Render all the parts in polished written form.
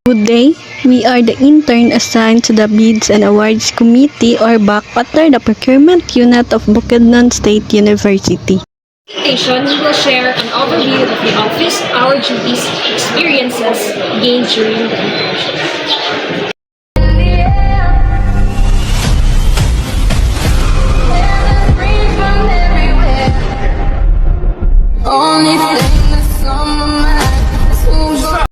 Today, we are the intern assigned to the Bids and Awards Committee or BAC under the Procurement Unit of Bukidnon State University. Presentation, we will share an overview of the office, our duties, experiences gained during the internship. Only thing that's on my mind is who's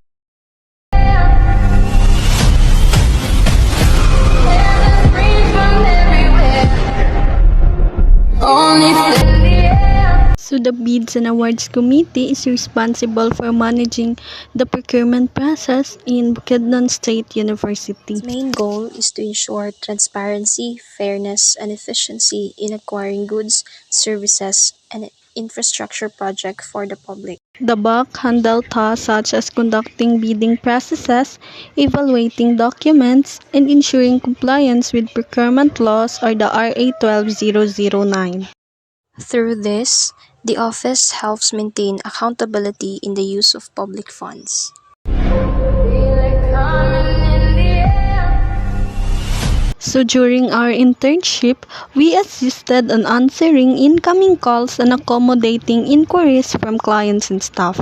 only thing. So the Bids and Awards Committee is responsible for managing the procurement process in Bukidnon State University. Its main goal is to ensure transparency, fairness, and efficiency in acquiring goods, services, and infrastructure projects for the public. The BAC handle tasks such as conducting bidding processes, evaluating documents, and ensuring compliance with procurement laws or the RA 12009. Through this, the office helps maintain accountability in the use of public funds. So during our internship, we assisted in answering incoming calls and accommodating inquiries from clients and staff.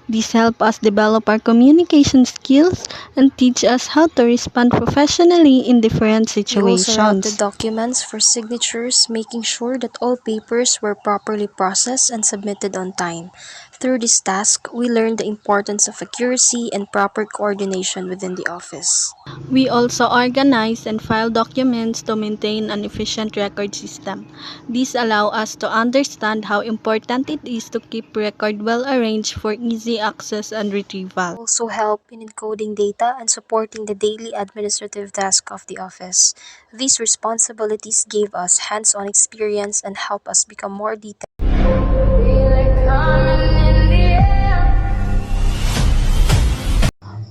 This helped us develop our communication skills and teach us how to respond professionally in different We also wrote the situations. documents for signatures, making sure that all papers were properly processed and submitted on time. Through this task, we learned the importance of accuracy and proper coordination within the office. We also organize and file documents to maintain an efficient record system. These allow us to understand how important it is to keep record well arranged for easy access and retrieval. Also help in encoding data and supporting the daily administrative task of the office. These responsibilities gave us hands-on experience and help us become more detailed.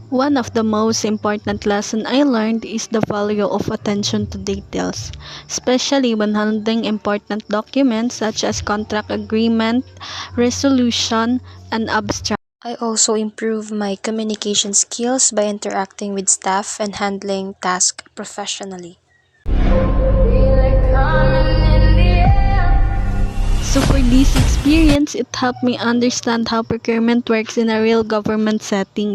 One of the most important lessons I learned is the value of attention to details, especially when handling important documents such as contract agreement, resolution, and abstract. I also improved my communication skills by interacting with staff and handling tasks professionally. So for this experience, it helped me understand how procurement works in a real government setting.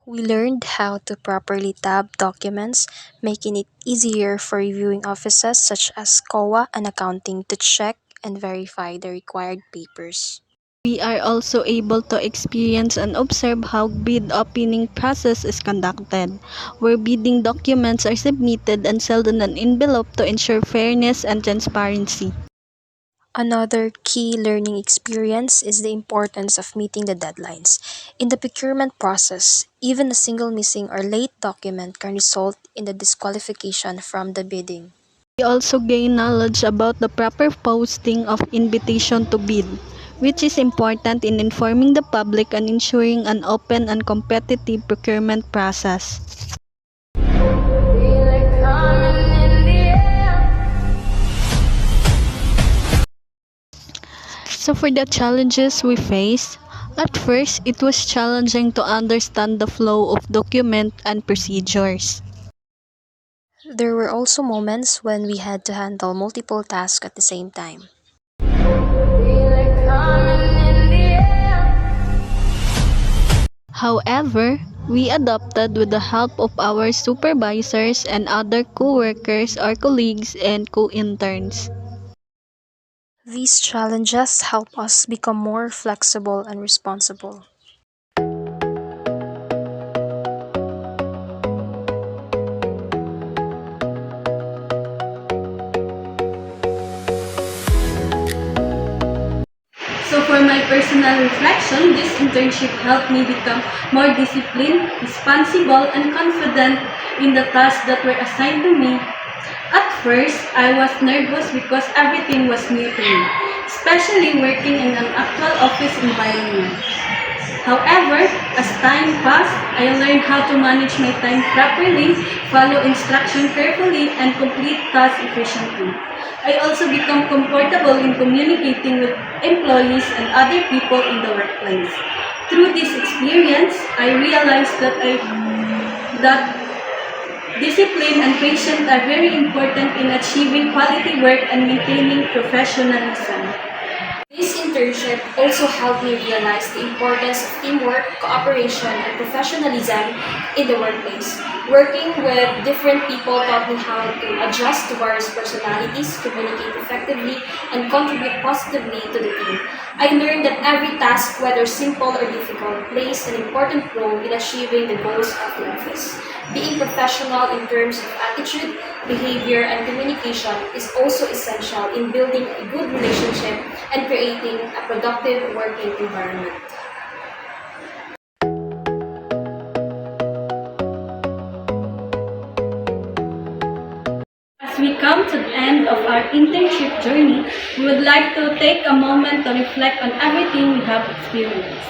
We learned how to properly tab documents, making it easier for reviewing offices such as COA and accounting to check and verify the required papers. We are also able to experience and observe how bid opening process is conducted, where bidding documents are submitted and sealed in an envelope to ensure fairness and transparency. Another key learning experience is the importance of meeting the deadlines. In the procurement process, even a single missing or late document can result in the disqualification from the bidding. We also gain knowledge about the proper posting of invitation to bid, which is important in informing the public and ensuring an open and competitive procurement process. So for the challenges we face, at first it was challenging to understand the flow of document and procedures. There were also moments when we had to handle multiple tasks at the same time. However, we adapted with the help of our supervisors and other co-workers or colleagues and co-interns. These challenges help us become more flexible and responsible. So for my personal reflection, this internship helped me become more disciplined, responsible, and confident in the tasks that were assigned to me. At first, I was nervous because everything was new to me, especially working in an actual office environment. However, as time passed, I learned how to manage my time properly, follow instruction carefully, and complete tasks efficiently. I also become comfortable in communicating with employees and other people in the workplace. Through this experience, I realized that discipline and patience are very important in achieving quality work and maintaining professionalism. This internship also helped me realize the importance of teamwork, cooperation, and professionalism in the workplace. Working with different people taught me how to adjust to various personalities, communicate effectively, and contribute positively to the team. I learned that every task, whether simple or difficult, plays an important role in achieving the goals of the office. Being professional in terms of attitude, behavior, and communication is also essential in building a good relationship and creating a productive working environment. As we come to the end of our internship journey, we would like to take a moment to reflect on everything we have experienced.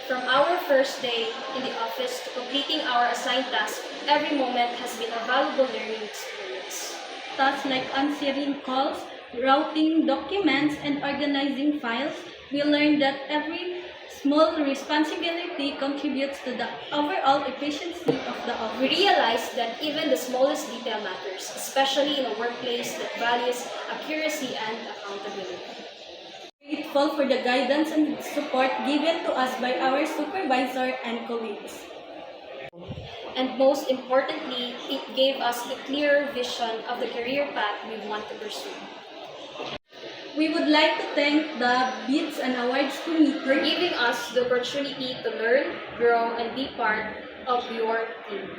From our first day in the office to completing our assigned task, every moment has been a valuable learning experience. Tasks like answering calls, routing documents, and organizing files, we learned that every small responsibility contributes to the overall efficiency of the office. We realized that even the smallest detail matters, especially in a workplace that values accuracy and accountability. Grateful for the guidance and support given to us by our supervisor and colleagues. And most importantly, it gave us a clear vision of the career path we want to pursue. We would like to thank the Beats and Awards Committee For giving us the opportunity to learn, grow, and be part of your team.